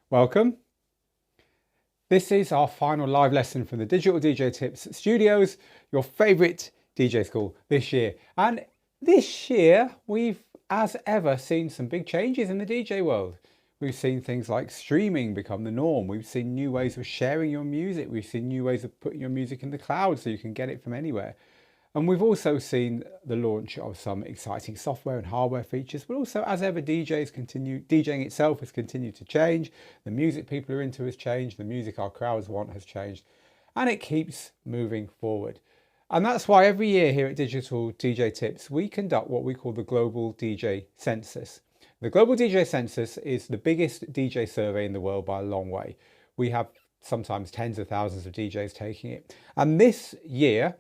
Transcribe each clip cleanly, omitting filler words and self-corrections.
Welcome. This is our final live lesson from the Digital DJ Tips Studios, your favourite DJ school this year. And this year, we've, as ever, seen some big changes in the DJ world. We've seen things like streaming become the norm. We've seen new ways of sharing your music. We've seen new ways of putting your music in the cloud so you can get it from anywhere. And we've also seen the launch of some exciting software and hardware features, but also, as ever, DJing itself has continued to change. The music people are into has changed. The music our crowds want has changed, and it keeps moving forward. And that's why every year here at Digital DJ Tips, we conduct what we call the Global DJ Census. The Global DJ Census is the biggest DJ survey in the world by a long way. We have sometimes tens of thousands of DJs taking it. And this year,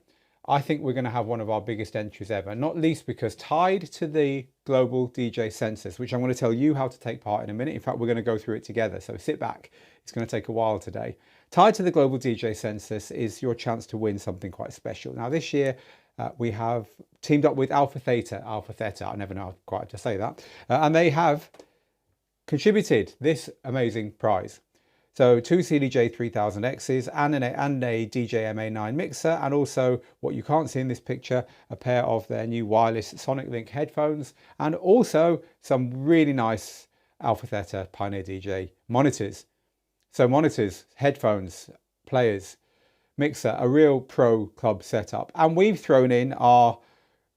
I think we're going to have one of our biggest entries ever, not least because tied to the Global DJ Census, which I'm going to tell you how to take part in a minute. In fact, we're going to go through it together. So sit back. It's going to take a while today. Tied to the Global DJ Census is your chance to win something quite special. Now, this year, we have teamed up with Alpha Theta, I never know quite how to say that. And they have contributed this amazing prize. So 2 CDJ 3000Xs and a DJ MA9 mixer, and also what you can't see in this picture, a pair of their new wireless Sonic Link headphones, and also some really nice Alpha Theta Pioneer DJ monitors. So monitors, headphones, players, mixer, a real pro club setup. And we've thrown in our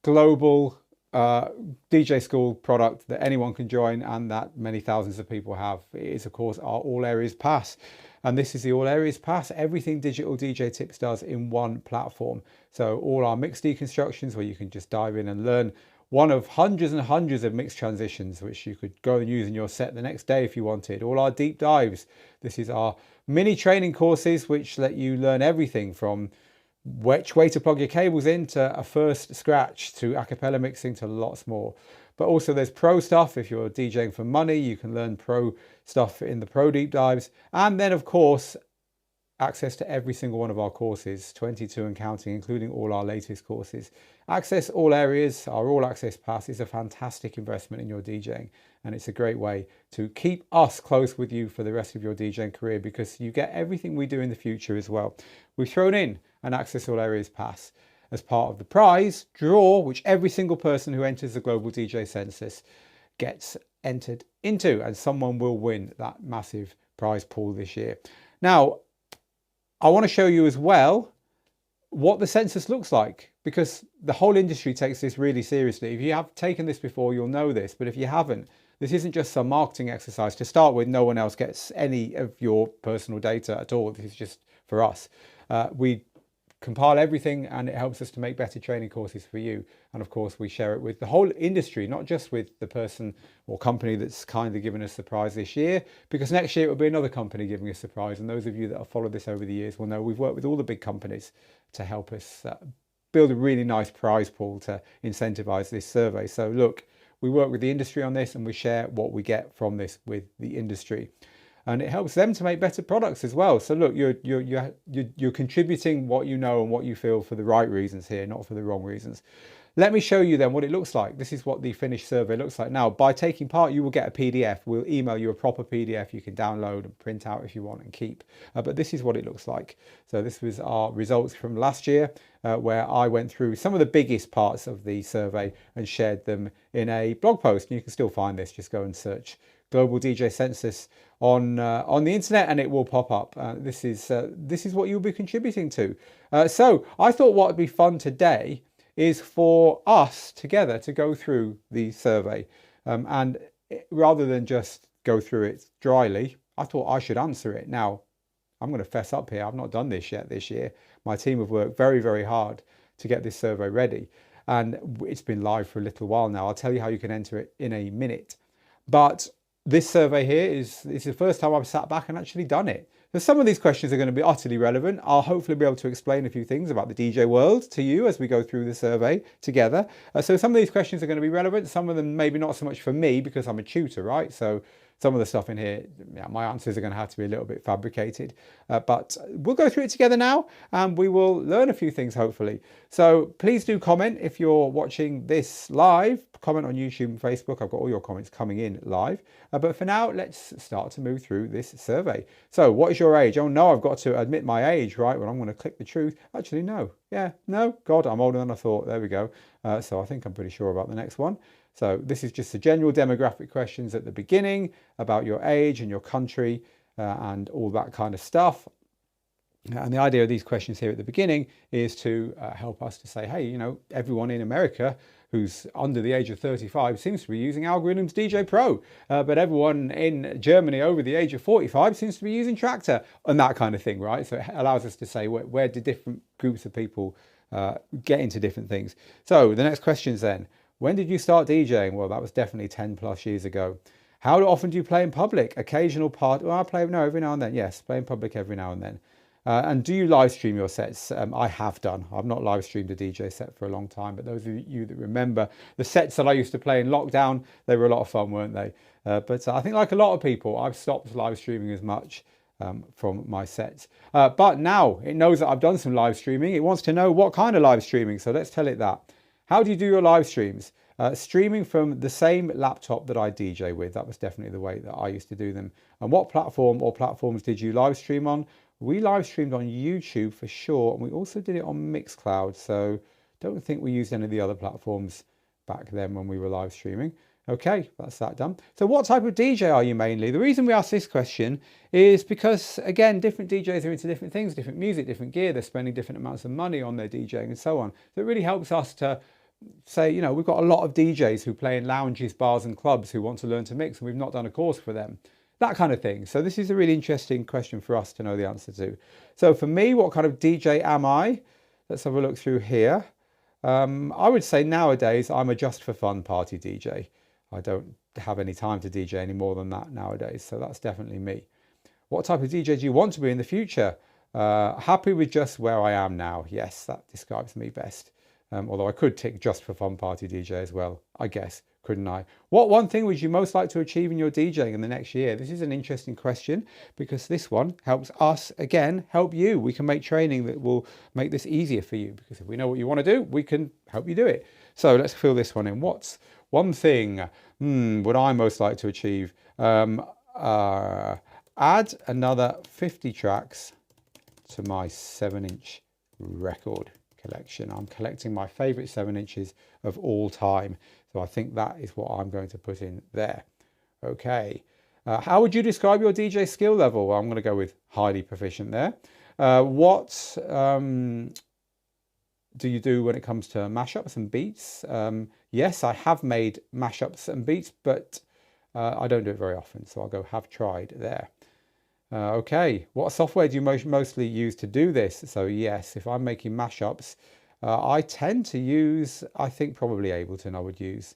global DJ school product that anyone can join and that many thousands of people have. It is, of course, our All Areas Pass. And this is the All Areas Pass, everything Digital DJ Tips does in one platform. So all our mix deconstructions, where you can just dive in and learn one of hundreds and hundreds of mix transitions, which you could go and use in your set the next day if you wanted. All our deep dives. This is our mini training courses, which let you learn everything from which way to plug your cables in to a first scratch, to a cappella mixing, to lots more. But also there's pro stuff. If you're DJing for money, you can learn pro stuff in the pro deep dives. And then, of course, access to every single one of our courses, 22 and counting, including all our latest courses. Access all areas. Our All Access Pass is a fantastic investment in your DJing, and it's a great way to keep us close with you for the rest of your DJing career, because you get everything we do in the future as well. We've thrown in an Access All Areas Pass as part of the prize draw, which every single person who enters the Global DJ Census gets entered into, and someone will win that massive prize pool this year. Now, I want to show you as well what the census looks like, because the whole industry takes this really seriously. If you have taken this before, you'll know this, but if you haven't, this isn't just some marketing exercise. To start with, no one else gets any of your personal data at all. This is just for us. We compile everything, and it helps us to make better training courses for you. And of course, we share it with the whole industry, not just with the person or company that's kindly given us the prize this year, because next year it will be another company giving us the prize. And those of you that have followed this over the years will know we've worked with all the big companies to help us build a really nice prize pool to incentivize this survey. So look, we work with the industry on this, and we share what we get from this with the industry. And it helps them to make better products as well. So look, you're contributing what you know and what you feel for the right reasons here, not for the wrong reasons. Let me show you then what it looks like. This is what the finished survey looks like. Now, by taking part, you will get a PDF. We'll email you a proper PDF you can download and print out if you want and keep. But this is what it looks like. So this was our results from last year, where I went through some of the biggest parts of the survey and shared them in a blog post. And you can still find this. Just go and search Global DJ Census on the internet, and it will pop up. This is what you'll be contributing to. So I thought what would be fun today is for us together to go through the survey, and rather than just go through it dryly, I thought I should answer it. Now, I'm going to fess up here. I've not done this yet this year. My team have worked very, very hard to get this survey ready, and it's been live for a little while now. I'll tell you how you can enter it in a minute. But this survey here is the first time I've sat back and actually done it. So some of these questions are going to be utterly relevant. I'll hopefully be able to explain a few things about the DJ world to you as we go through the survey together. So some of these questions are going to be relevant. Some of them maybe not so much for me, because I'm a tutor, right? So some of the stuff in here, yeah, my answers are going to have to be a little bit fabricated, but we'll go through it together now and we will learn a few things hopefully. So please do comment if you're watching this live, comment on YouTube and Facebook. I've got all your comments coming in live, but for now let's start to move through this survey. So what is your age? Oh no, I've got to admit my age, right? Well, I'm going to click the truth. Actually, no. Yeah, no, God, I'm older than I thought. There we go. So I think I'm pretty sure about the next one. So this is just the general demographic questions at the beginning about your age and your country and all that kind of stuff. And the idea of these questions here at the beginning is to help us to say, hey, you know, everyone in America who's under the age of 35 seems to be using Algorithms DJ Pro, but everyone in Germany over the age of 45 seems to be using Traktor, and that kind of thing, right? So it allows us to say where do different groups of people get into different things. So the next question is then, when did you start DJing? Well, that was definitely 10 plus years ago. How often do you play in public? Occasional part, well, I play, no, every now and then. Yes, play in public every now and then. And do you live stream your sets? I have done. I've not live streamed a DJ set for a long time, but those of you that remember the sets that I used to play in lockdown, they were a lot of fun, weren't they? But I think like a lot of people, I've stopped live streaming as much from my sets. But now it knows that I've done some live streaming. It wants to know what kind of live streaming. So let's tell it that. How do you do your live streams? Streaming from the same laptop that I DJ with. That was definitely the way that I used to do them. And what platform or platforms did you live stream on? We live streamed on YouTube for sure, and we also did it on Mixcloud. So don't think we used any of the other platforms back then when we were live streaming. Okay, that's that done. So what type of DJ are you mainly? The reason we ask this question is because, again, different DJs are into different things, different music, different gear. They're spending different amounts of money on their DJing and so on. So it really helps us to say, you know, we've got a lot of DJs who play in lounges, bars and clubs who want to learn to mix, and we've not done a course for them. That kind of thing. So this is a really interesting question for us to know the answer to. So for me, what kind of DJ am I? Let's have a look through here. I would say nowadays I'm a just for fun party DJ. I don't have any time to DJ any more than that nowadays. So that's definitely me. What type of DJ do you want to be in the future? Happy with just where I am now. Yes, that describes me best. Although I could tick just for fun party DJ as well, I guess, couldn't I? What one thing would you most like to achieve in your DJing in the next year? This is an interesting question because this one helps us, again, help you. We can make training that will make this easier for you because if we know what you want to do, we can help you do it. So let's fill this one in. What's one thing would I most like to achieve? Add another 50 tracks to my 7-inch record collection. I'm collecting my favorite 7 inches of all time. So I think that is what I'm going to put in there. Okay. How would you describe your DJ skill level? Well, I'm going to go with highly proficient there. What do you do when it comes to mashups and beats? Yes, I have made mashups and beats, but I don't do it very often. So I'll go have tried there. Okay, what software do you mostly use to do this? So yes, if I'm making mashups, I tend to use, I think probably Ableton I would use.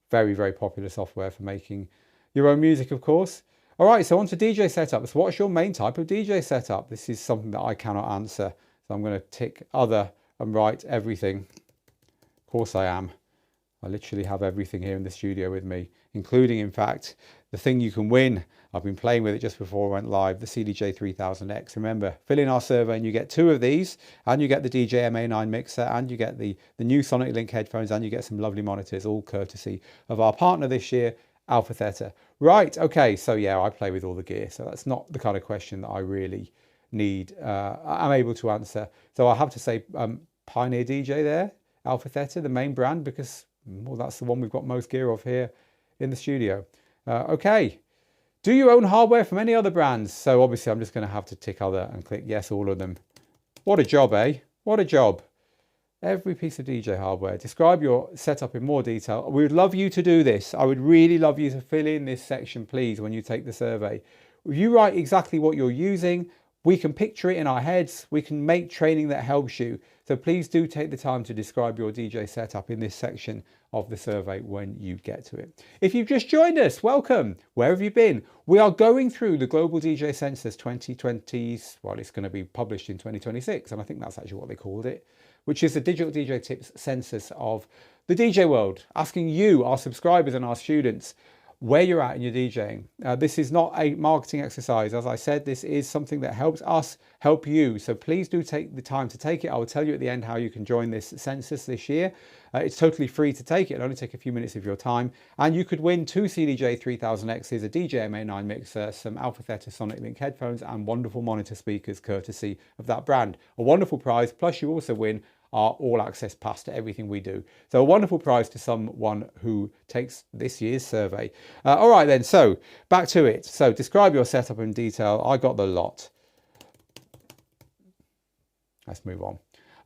Very, very popular software for making your own music, of course. All right, so on to DJ setups. What's your main type of DJ setup? This is something that I cannot answer. So I'm going to tick other and write everything. Of course I am. I literally have everything here in the studio with me, including, in fact, the thing you can win. I've been playing with it just before I went live, the CDJ 3000X. Remember, fill in our survey and you get 2 of these, and you get the DJ MA9 mixer, and you get the new Sonic Link headphones, and you get some lovely monitors, all courtesy of our partner this year, Alpha Theta. Right, okay, so yeah, I play with all the gear, so that's not the kind of question that I really need. I'm able to answer. So I have to say Pioneer DJ there, Alpha Theta, the main brand, because well, that's the one we've got most gear of here in the studio. Okay. Do you own hardware from any other brands? So obviously I'm just going to have to tick other and click yes, all of them. What a job, eh? What a job. Every piece of DJ hardware. Describe your setup in more detail. We would love you to do this. I would really love you to fill in this section, please, when you take the survey. If you write exactly what you're using, we can picture it in our heads. We can make training that helps you. So please do take the time to describe your DJ setup in this section of the survey when you get to it. If you've just joined us, welcome. Where have you been? We are going through the Global DJ Census 2020. Well, it's going to be published in 2026, and I think that's actually what they called it, which is the Digital DJ Tips census of the DJ world, asking you, our subscribers and our students, where you're at in your DJing. This is not a marketing exercise. As I said, this is something that helps us help you. So please do take the time to take it. I will tell you at the end how you can join this census this year. It's totally free to take it. It'll only take a few minutes of your time. And you could win 2 CDJ 3000Xs, a DJ MA9 mixer, some Alpha Theta Sonic Link headphones, and wonderful monitor speakers courtesy of that brand. A wonderful prize. Plus you also win our all access pass to everything we do. So a wonderful prize to someone who takes this year's survey. All right then, so back to it. So describe your setup in detail. I got the lot. Let's move on.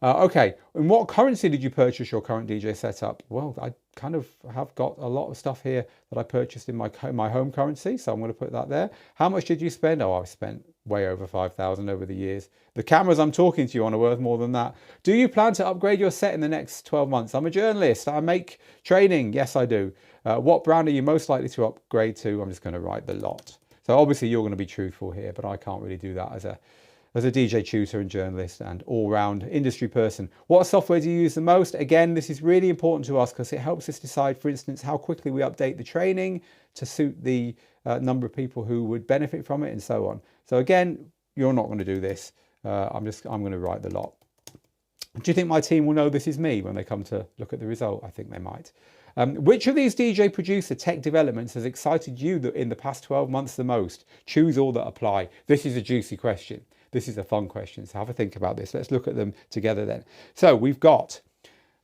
Okay, in what currency did you purchase your current DJ setup? Well, I kind of have got a lot of stuff here that I purchased in my home currency, so I'm going to put that there. How much did you spend? Oh, I've spent way over 5,000 over the years. The cameras I'm talking to you on are worth more than that. Do you plan to upgrade your set in the next 12 months? I'm a journalist. I make training. Yes, I do. What brand are you most likely to upgrade to? I'm just going to write the lot. So obviously you're going to be truthful here, but I can't really do that as a DJ tutor and journalist and all-round industry person. What software do you use the most? Again, this is really important to us because it helps us decide, for instance, how quickly we update the training to suit the number of people who would benefit from it and so on. So again, you're not going to do this. I'm going to write the lot. Do you think my team will know this is me when they come to look at the result? I think they might. Which of these DJ producer tech developments has excited you in the past 12 months the most? Choose all that apply. This is a juicy question. This is a fun question, so have a think about this. Let's look at them together then. So we've got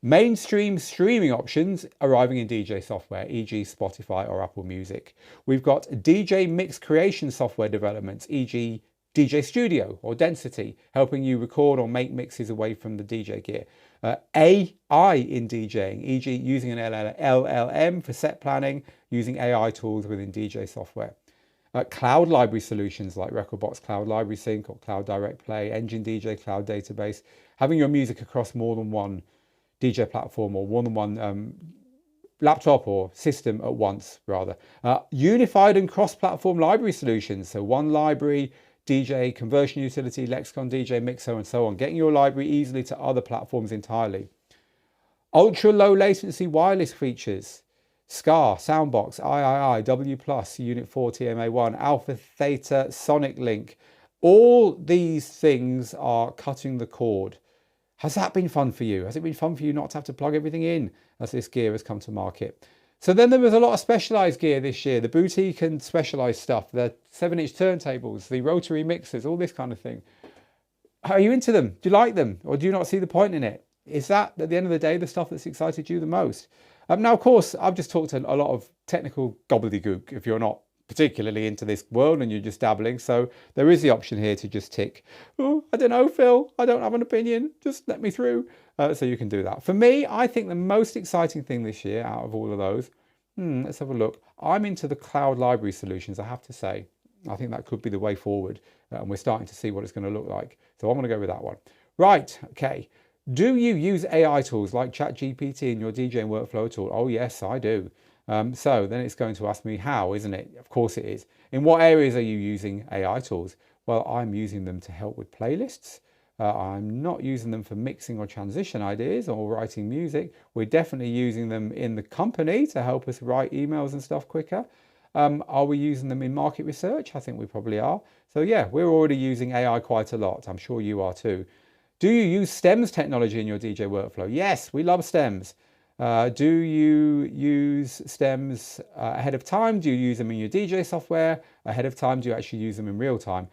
mainstream streaming options arriving in DJ software, e.g. Spotify or Apple Music. We've got DJ mix creation software developments, e.g. DJ Studio or Density, helping you record or make mixes away from the DJ gear. AI in DJing, e.g. using an LLM for set planning, using AI tools within DJ software. Cloud library solutions like Recordbox Cloud Library Sync or Cloud Direct Play, Engine DJ Cloud Database, having your music across more than one DJ platform or more than one laptop or system at once, rather. Unified and cross-platform library solutions, so one library, DJ, conversion utility, Lexicon DJ, Mixo, and so on, getting your library easily to other platforms entirely. Ultra low latency wireless features, SCAR, Soundbox, III, W+, Unit 4, TMA1, Alpha Theta, Sonic Link. All these things are cutting the cord. Has that been fun for you? Has it been fun for you not to have to plug everything in as this gear has come to market? So then there was a lot of specialized gear this year, the boutique and specialized stuff, the 7-inch turntables, the rotary mixers, all this kind of thing. Are you into them? Do you like them? Or do you not see the point in it? Is that, at the end of the day, the stuff that's excited you the most? Now, of course, I've just talked a lot of technical gobbledygook if you're not particularly into this world and you're just dabbling. So there is the option here to just tick, oh, I don't know, Phil, I don't have an opinion, just let me through. So you can do that. For me, I think the most exciting thing this year out of all of those, let's have a look. I'm into the cloud library solutions, I have to say. I think that could be the way forward. And we're starting to see what it's going to look like. So I'm going to go with that one. Right, okay. Do you use AI tools like ChatGPT in your DJing workflow at all? Oh, yes, I do. So then it's going to ask me how, isn't it? Of course it is. In what areas are you using AI tools? Well, I'm using them to help with playlists. I'm not using them for mixing or transition ideas or writing music. We're definitely using them in the company to help us write emails and stuff quicker. Are we using them in market research? I think we probably are. So yeah, we're already using AI quite a lot. I'm sure you are too. Do you use stems technology in your DJ workflow? Yes, we love stems. Do you use stems ahead of time? Do you use them in your DJ software ahead of time? Do you actually use them in real time?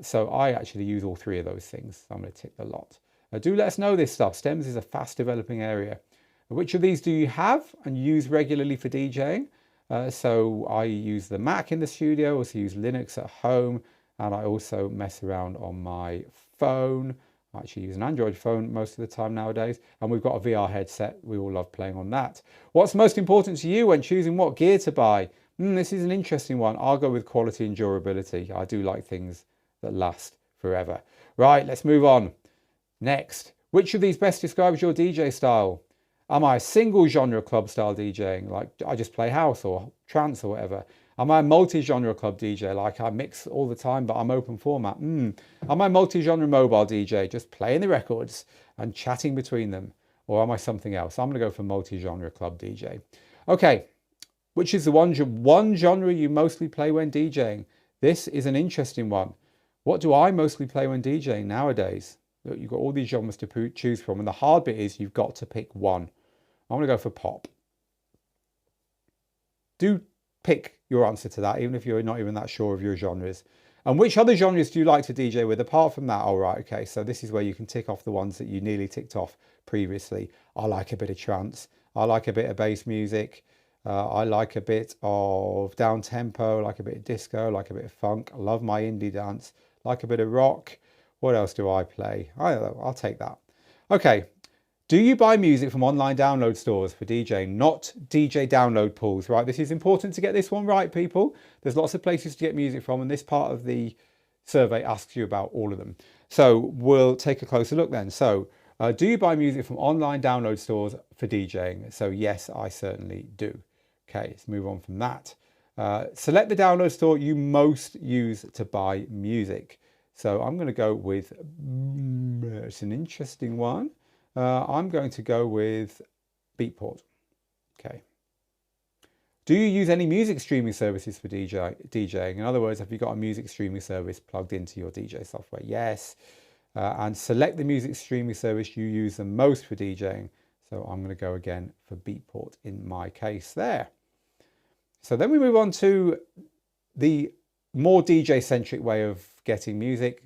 So I actually use all three of those things. I'm going to tick the lot. Do let us know this stuff. Stems is a fast developing area. Which of these do you have and use regularly for DJing? So I use the Mac in the studio, also use Linux at home, and I also mess around on my phone. I actually use an Android phone most of the time nowadays, and we've got a VR headset. We all love playing on that. What's most important to you when choosing what gear to buy? This is an interesting one. I'll go with quality and durability. I do like things that last forever. Right, let's move on. Next, which of these best describes your DJ style? Am I a single genre club style DJing, like I just play house or trance or whatever? Am I a multi-genre club DJ, like I mix all the time but I'm open format? Am I a multi-genre mobile DJ, just playing the records and chatting between them? Or am I something else? I'm going to go for multi-genre club DJ. Okay, Which is the one genre you mostly play when DJing? This is an interesting one. What do I mostly play when DJing nowadays? Look, you've got all these genres to choose from, and the hard bit is you've got to pick one. I'm going to go for pop. Do pick your answer to that, even if you're not even that sure of your genres. And which other genres do you like to DJ with apart from that? All right, okay, so this is where you can tick off the ones that you nearly ticked off previously. I like a bit of trance. I like a bit of bass music. I like a bit of down tempo, like a bit of disco, like a bit of funk. I love my indie dance, like a bit of rock. What else do I play? I'll take that. Okay. Do you buy music from online download stores for DJing, not DJ download pools, right? This is important to get this one right, people. There's lots of places to get music from, and this part of the survey asks you about all of them. So we'll take a closer look then. So do you buy music from online download stores for DJing? So yes, I certainly do. Okay, let's move on from that. Select the download store you most use to buy music. So I'm going to go with, it's an interesting one. I'm going to go with Beatport. Okay. Do you use any music streaming services for DJing? In other words, have you got a music streaming service plugged into your DJ software? Yes. And select the music streaming service you use the most for DJing. So I'm going to go again for Beatport in my case there. So then we move on to the more DJ-centric way of getting music.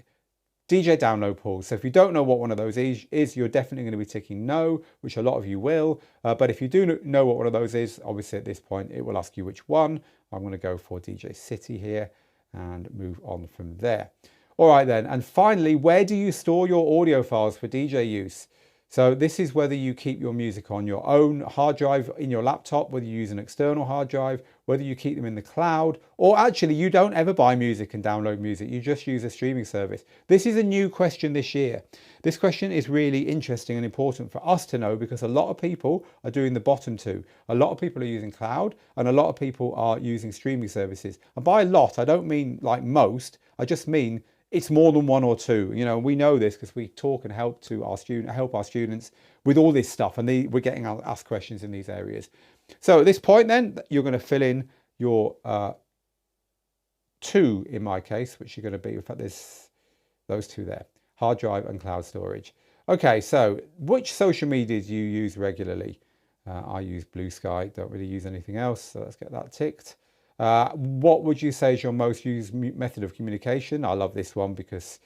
DJ download pools. So if you don't know what one of those is, you're definitely going to be ticking no, which a lot of you will. But if you do know what one of those is, obviously at this point, it will ask you which one. I'm going to go for DJ City here and move on from there. All right then. And finally, where do you store your audio files for DJ use? So this is whether you keep your music on your own hard drive in your laptop, whether you use an external hard drive, whether you keep them in the cloud, or actually you don't ever buy music and download music. You just use a streaming service. This is a new question this year. This question is really interesting and important for us to know because a lot of people are doing the bottom two. A lot of people are using cloud and a lot of people are using streaming services. And by a lot, I don't mean like most, I just mean it's more than one or two. You know, we know this because we talk and help our students with all this stuff, and we're getting asked questions in these areas. So at this point, then you're going to fill in your two in my case, which are going to be, in fact, there's those two there: hard drive and cloud storage. Okay, so which social media do you use regularly? I use Blue Sky. Don't really use anything else, so let's get that ticked. What would you say is your most used method of communication? I love this one because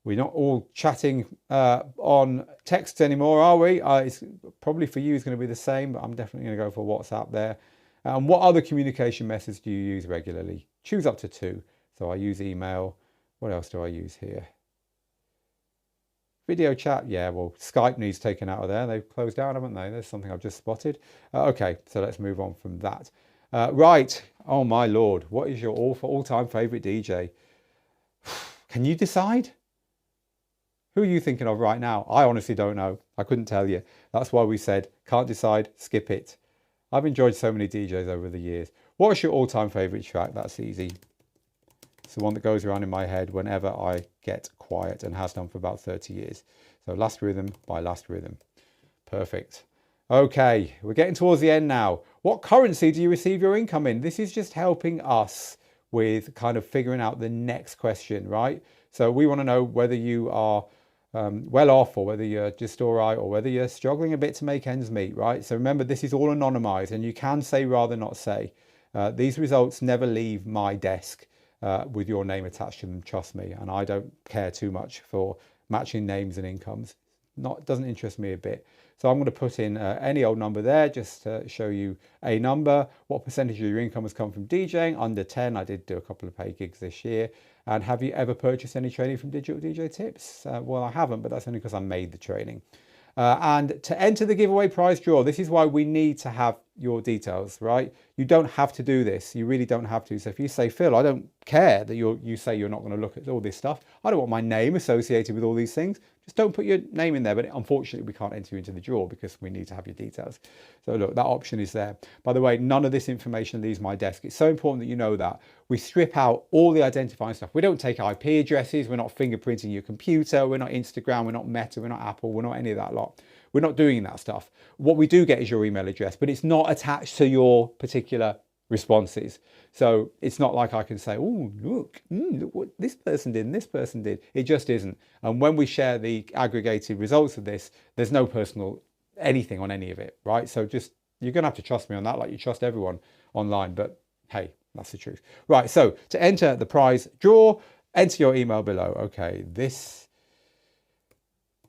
we're not all chatting on text anymore, are we? It's probably for you is going to be the same, but I'm definitely going to go for WhatsApp there. And what other communication methods do you use regularly? Choose up to two. So I use email. What else do I use here? Video chat. Yeah, well, Skype needs taken out of there. They've closed down, haven't they? There's something I've just spotted. Okay, so let's move on from that. Right. Oh my Lord. What is your all-time favorite DJ? Can you decide? Who are you thinking of right now? I honestly don't know. I couldn't tell you. That's why we said, can't decide, skip it. I've enjoyed so many DJs over the years. What is your all-time favorite track? That's easy. It's the one that goes around in my head whenever I get quiet and has done for about 30 years. So Last Rhythm by Last Rhythm. Perfect. Okay, we're getting towards the end now. What currency do you receive your income in? This is just helping us with kind of figuring out the next question, right? So we want to know whether you are well off or whether you're just all right or whether you're struggling a bit to make ends meet, right? So remember, this is all anonymized and you can say rather not say. These results never leave my desk with your name attached to them, trust me. And I don't care too much for matching names and incomes. Doesn't interest me a bit. So I'm going to put in any old number there just to show you a number. What percentage of your income has come from DJing? Under 10. I did do a couple of paid gigs this year. And have you ever purchased any training from Digital DJ Tips? Well, I haven't, but that's only because I made the training. And to enter the giveaway prize draw, this is why we need to have your details, right? You don't have to do this. You really don't have to. So if you say, Phil, I don't care that you say you're not going to look at all this stuff. I don't want my name associated with all these things. Just don't put your name in there. But unfortunately, we can't enter you into the draw because we need to have your details. So look, that option is there. By the way, none of this information leaves my desk. It's so important that you know that. We strip out all the identifying stuff. We don't take IP addresses. We're not fingerprinting your computer. We're not Instagram. We're not Meta. We're not Apple. We're not any of that lot. We're not doing that stuff. What we do get is your email address, but it's not attached to your particular responses. So it's not like I can say, oh, look what this person did and this person did. It just isn't. And when we share the aggregated results of this, there's no personal anything on any of it, right? So just, you're going to have to trust me on that, like you trust everyone online. But hey, that's the truth. Right, so to enter the prize draw, enter your email below. Okay, this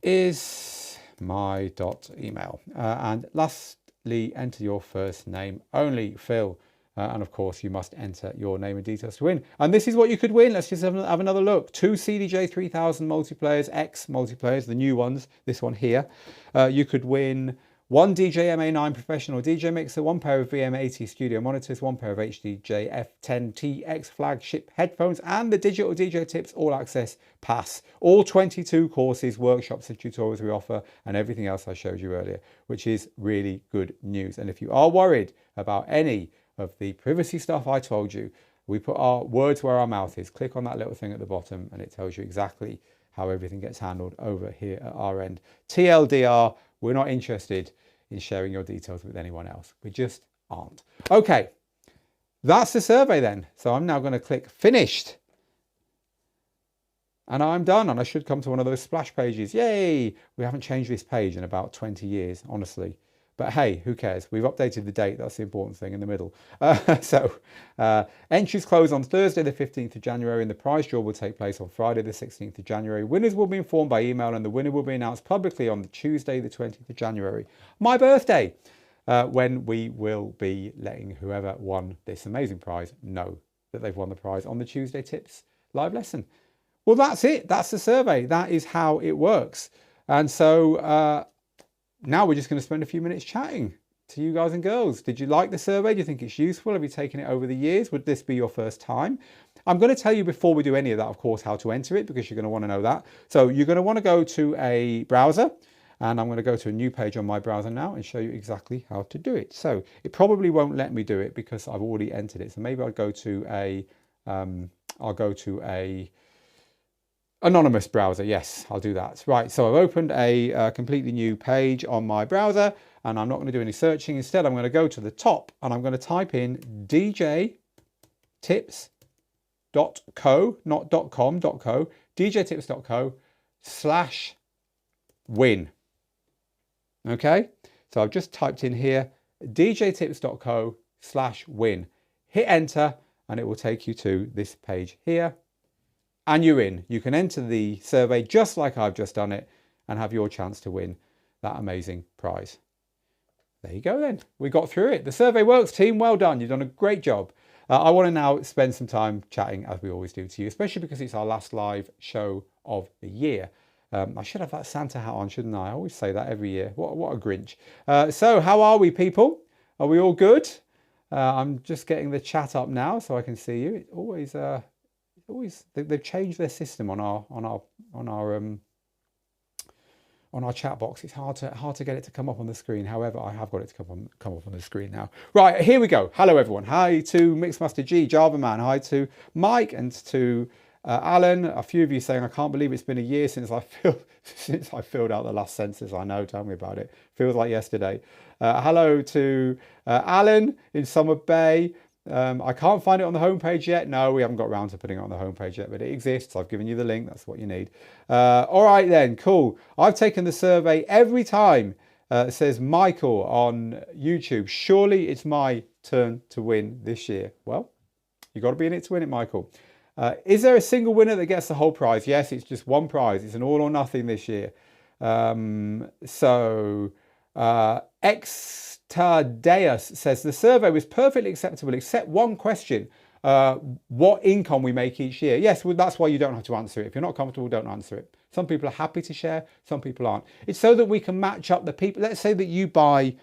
is my email. And lastly, enter your first name only, Phil. And of course, you must enter your name and details to win. And this is what you could win. Let's just have another look. 2 CDJ 3000 multiplayers, X multiplayers, the new ones, this one here. You could win 1 DJ MA9 professional DJ mixer, 1 pair of VM80 studio monitors, 1 pair of HDJ F10TX flagship headphones, and the Digital DJ Tips All Access Pass. All 22 courses, workshops and tutorials we offer, and everything else I showed you earlier, which is really good news. And if you are worried about any of the privacy stuff I told you, we put our words where our mouth is. Click on that little thing at the bottom and it tells you exactly how everything gets handled over here at our end. TLDR, we're not interested in sharing your details with anyone else. We just aren't. Okay, that's the survey then. So I'm now going to click finished. And I'm done, and I should come to one of those splash pages. Yay! We haven't changed this page in about 20 years, honestly. But hey, who cares? We've updated the date. That's the important thing in the middle. Entries close on Thursday, the 15th of January, and the prize draw will take place on Friday, the 16th of January. Winners will be informed by email, and the winner will be announced publicly on the Tuesday, the 20th of January, my birthday, when we will be letting whoever won this amazing prize know that they've won the prize on the Tuesday Tips live lesson. Well, that's it. That's the survey. That is how it works. And so now we're just going to spend a few minutes chatting to you guys and girls. Did you like the survey? Do you think it's useful? Have you taken it over the years? Would this be your first time? I'm going to tell you before we do any of that, of course, how to enter it, because you're going to want to know that. So you're going to want to go to a browser, and I'm going to go to a new page on my browser now and show you exactly how to do it. So it probably won't let me do it because I've already entered it. So maybe I'll go to a anonymous browser. Yes, I'll do that. Right, so I've opened a completely new page on my browser, and I'm not going to do any searching. Instead, I'm going to go to the top and I'm going to type in djtips.co, not .com, .co, djtips.co/win. Okay, so I've just typed in here djtips.co/win. Hit enter and it will take you to this page here. And you're in. You can enter the survey just like I've just done it and have your chance to win that amazing prize. There you go then. We got through it. The survey works, team. Well done. You've done a great job. I want to now spend some time chatting, as we always do, to you, especially because it's our last live show of the year. I should have that Santa hat on, shouldn't I? I always say that every year. What a Grinch. So how are we, people? Are we all good? I'm just getting the chat up now so I can see you. It always they've changed their system on our chat box. It's hard to get it to come up on the screen. However, I have got it to come up on the screen now. Right, here we go. Hello everyone. Hi to Mixmaster G, Java Man. Hi to Mike and to Alan. A few of you saying, I can't believe it's been a year since I filled out the last census. I know, tell me about it. Feels like yesterday. Hello to Alan in Summer Bay. I can't find it on the homepage yet. No, we haven't got around to putting it on the homepage yet, but it exists. I've given you the link. That's what you need. All right then, cool. I've taken the survey every time. It says Michael on YouTube. Surely it's my turn to win this year. Well, you've got to be in it to win it, Michael. Is there a single winner that gets the whole prize? Yes, it's just one prize. It's an all or nothing this year. Extadeus says the survey was perfectly acceptable except one question. What income we make each year? Yes, well, that's why you don't have to answer it. If you're not comfortable, don't answer it. Some people are happy to share, some people aren't. It's so that we can match up the people. Let's say that you buy,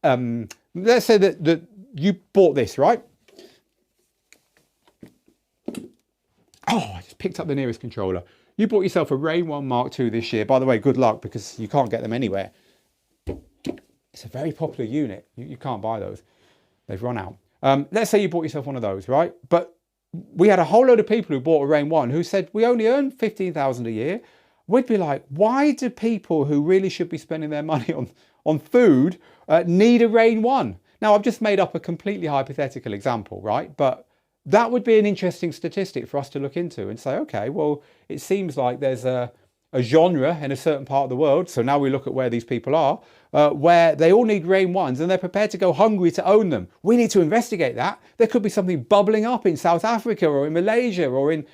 let's say that you bought this, right? Oh, I just picked up the nearest controller. You bought yourself a Rain 1 Mark II this year. By the way, good luck because you can't get them anywhere. It's a very popular unit. You can't buy those. They've run out. Let's say you bought yourself one of those, right? But we had a whole load of people who bought a Rain 1 who said, we only earn 15,000 a year. We'd be like, why do people who really should be spending their money on food need a Rain 1? Now, I've just made up a completely hypothetical example, right? But that would be an interesting statistic for us to look into and say, okay, well, it seems like there's a genre in a certain part of the world. So now we look at where these people are, where they all need Rain 1s and they're prepared to go hungry to own them. We need to investigate that. There could be something bubbling up in South Africa or in Malaysia or in,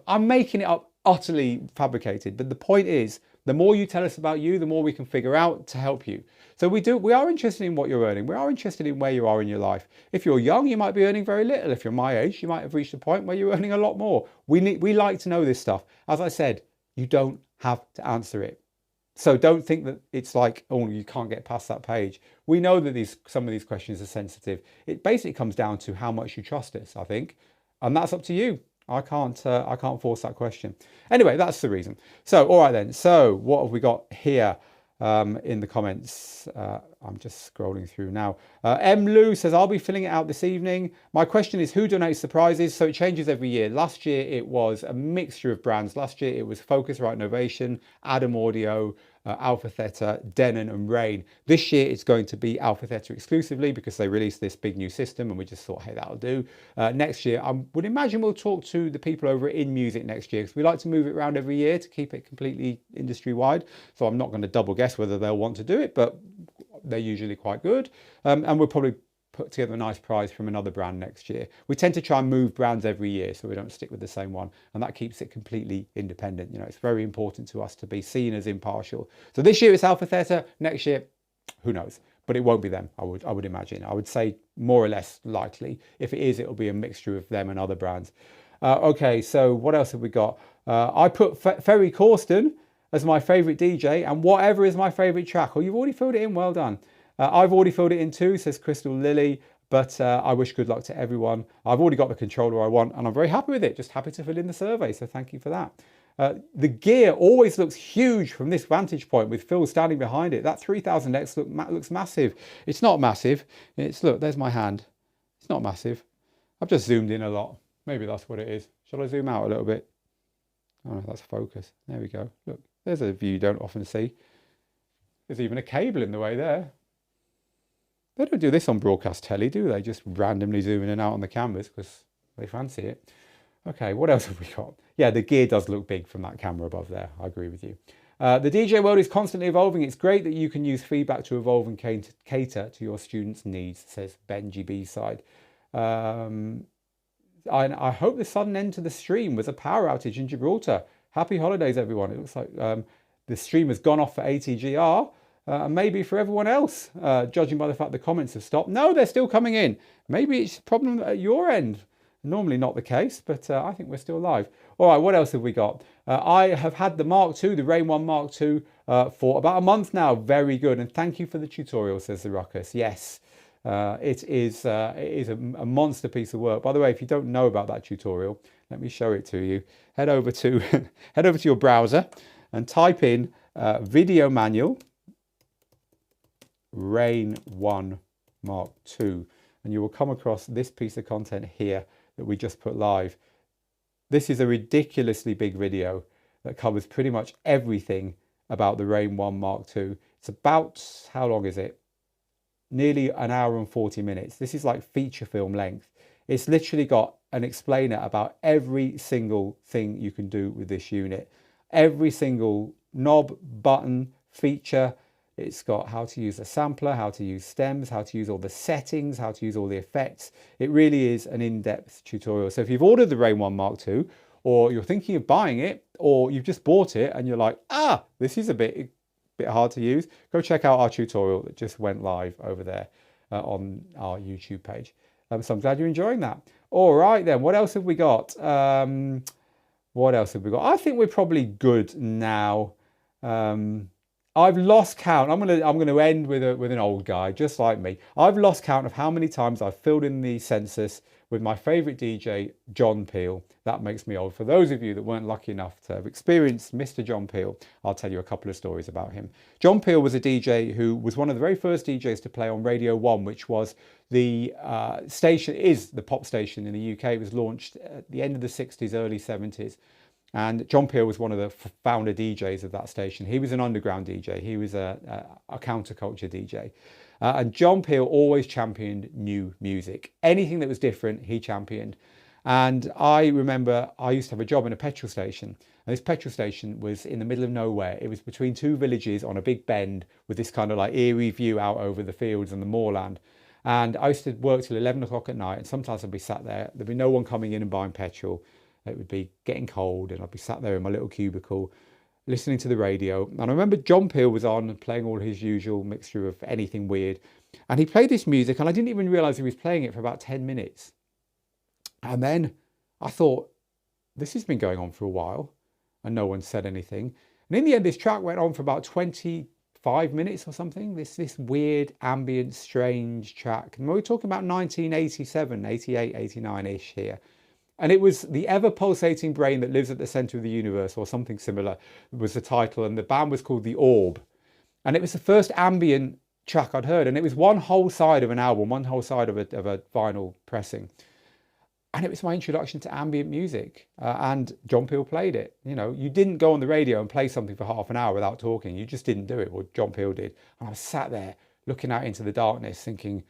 I'm making it up utterly fabricated. But the point is, the more you tell us about you, the more we can figure out to help you. So we are interested in what you're earning. We are interested in where you are in your life. If you're young, you might be earning very little. If you're my age, you might have reached a point where you're earning a lot more. We like to know this stuff. As I said, you don't have to answer it. So don't think that it's like, oh, you can't get past that page. We know that some of these questions are sensitive. It basically comes down to how much you trust us, I think. And that's up to you. I can't force that question. Anyway, that's the reason. So, all right then. So what have we got here in the comments? I'm just scrolling through now. M. Lou says, I'll be filling it out this evening. My question is, who donates the prizes? So it changes every year. Last year, it was a mixture of brands. Last year, it was Focusrite Innovation, Adam Audio, Alpha Theta, Denon and Rain. This year, it's going to be Alpha Theta exclusively because they released this big new system and we just thought, hey, that'll do. Next year, I would imagine we'll talk to the people over at In Music next year because we like to move it around every year to keep it completely industry-wide. So I'm not going to double guess whether they'll want to do it, but they're usually quite good. And we'll probably put together a nice prize from another brand next year. We tend to try and move brands every year so we don't stick with the same one, and that keeps it completely independent. It's very important to us to be seen as impartial. So this year it's Alpha Theta, next year who knows, but it won't be them. I would imagine. I would say more or less likely. If it is, it'll be a mixture of them and other brands. Okay, so what else have we got? I put Ferry Corsten as my favorite DJ, and whatever is my favorite track. Oh, you've already filled it in, well done. I've already filled it in too, says Crystal Lily, but I wish good luck to everyone. I've already got the controller I want and I'm very happy with it. Just happy to fill in the survey, so thank you for that. The gear always looks huge from this vantage point with Phil standing behind it. That 3000X looks massive. It's not massive. Look, there's my hand. It's not massive. I've just zoomed in a lot. Maybe that's what it is. Shall I zoom out a little bit? Oh, that's focus. There we go. Look, there's a view you don't often see. There's even a cable in the way there. They don't do this on broadcast telly, do they? Just randomly zoom in and out on the cameras because they fancy it. Okay, what else have we got? Yeah, the gear does look big from that camera above there. I agree with you. The DJ world is constantly evolving. It's great that you can use feedback to evolve and cater to your students' needs, says Benji B-side. I hope the sudden end to the stream was a power outage in Gibraltar. Happy holidays, everyone. It looks like the stream has gone off for ATGR. And maybe for everyone else, judging by the fact the comments have stopped. No, they're still coming in. Maybe it's a problem at your end. Normally not the case, but I think we're still live. All right, what else have we got? I have had the Mark II, the Rain 1 Mark II, for about a month now. Very good. And thank you for the tutorial, says the Ruckus. Yes, it is a monster piece of work. By the way, if you don't know about that tutorial, let me show it to you. Head over to, head over to your browser and type in video manual. Rain 1 Mark II, and you will come across this piece of content here that we just put live. This is a ridiculously big video that covers pretty much everything about the Rain 1 Mark II. It's about, how long is it? Nearly an hour and 40 minutes. This is like feature film length. It's literally got an explainer about every single thing you can do with this unit. Every single knob, button, feature. It's got how to use a sampler, how to use stems, how to use all the settings, how to use all the effects. It really is an in-depth tutorial. So if you've ordered the Rain 1 Mark II, or you're thinking of buying it, or you've just bought it and you're like, this is a bit hard to use, go check out our tutorial that just went live over there on our YouTube page. So I'm glad you're enjoying that. All right then, what else have we got? What else have we got? I think we're probably good now. I've lost count. I'm gonna end with an old guy, just like me. I've lost count of how many times I've filled in the census with my favourite DJ, John Peel. That makes me old. For those of you that weren't lucky enough to have experienced Mr. John Peel, I'll tell you a couple of stories about him. John Peel was a DJ who was one of the very first DJs to play on Radio 1, which was the station, is the pop station in the UK. It was launched at the end of the 60s, early 70s. And John Peel was one of the founder DJs of that station. He was an underground DJ. He was a counterculture DJ. And John Peel always championed new music. Anything that was different, he championed. And I remember I used to have a job in a petrol station. And this petrol station was in the middle of nowhere. It was between two villages on a big bend with this kind of like eerie view out over the fields and the moorland. And I used to work till 11 o'clock at night. And sometimes I'd be sat there. There'd be no one coming in and buying petrol. It would be getting cold. And I'd be sat there in my little cubicle listening to the radio. And I remember John Peel was on playing all his usual mixture of anything weird. And he played this music and I didn't even realize he was playing it for about 10 minutes. And then I thought, this has been going on for a while and no one said anything. And in the end, this track went on for about 25 minutes or something. This weird, ambient, strange track. And we're talking about 1987, 88, 89-ish here. And it was The Ever Pulsating Brain That Lives at the Center of the Universe, or something similar, was the title. And the band was called The Orb. And it was the first ambient track I'd heard. And it was one whole side of an album, one whole side of a vinyl pressing. And it was my introduction to ambient music. And John Peel played it. You know, you didn't go on the radio and play something for half an hour without talking. You just didn't do it. Well, John Peel did. And I was sat there looking out into the darkness thinking,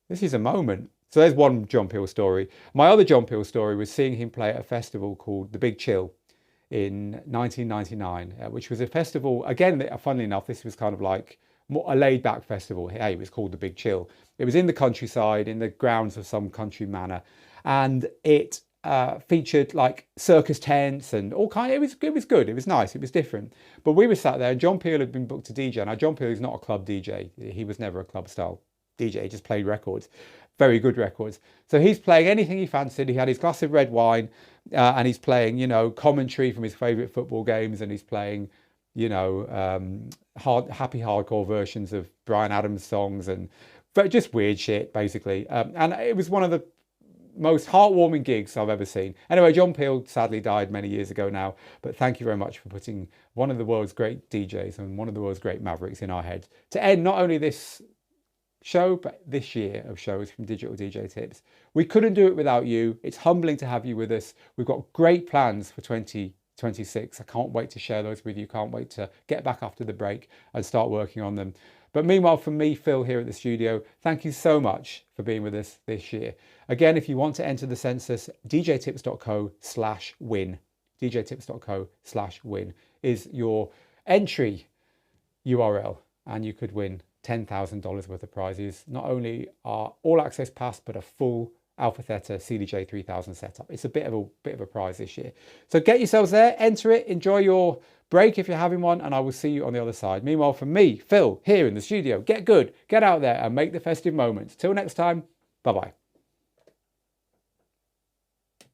this is a moment. So there's one John Peel story. My other John Peel story was seeing him play at a festival called The Big Chill in 1999, which was a festival, again, funnily enough, this was kind of like a laid-back festival. Hey, it was called The Big Chill. It was in the countryside, in the grounds of some country manor. And it featured like circus tents and all kind. It was good. It was nice. It was different. But we were sat there, and John Peel had been booked to DJ. Now John Peel is not a club DJ. He was never a club style DJ. He just played records, very good records. So he's playing anything he fancied. He had his glass of red wine, and he's playing, you know, commentary from his favourite football games, and he's playing, you know, happy hardcore versions of Bryan Adams songs and just weird shit, basically. And it was one of the most heartwarming gigs I've ever seen. Anyway, John Peel sadly died many years ago now, but thank you very much for putting one of the world's great DJs and one of the world's great mavericks in our heads to end not only this show, but this year of shows from Digital DJ Tips. We couldn't do it without you. It's humbling to have you with us. We've got great plans for 2026. I can't wait to share those with you. Can't wait to get back after the break and start working on them. But meanwhile, from me, Phil, here at the studio, thank you so much for being with us this year. Again, if you want to enter the census, djtips.co/win. djtips.co/win is your entry URL, and you could win $10,000 worth of prizes. Not only our all access pass, but a full Alpha Theta CDJ 3000 setup. It's a bit of a prize this year. So get yourselves there, enter it, enjoy your break if you're having one, and I will see you on the other side. Meanwhile, from me, Phil, here in the studio, get good, get out there and make the festive moments. Till next time, bye-bye.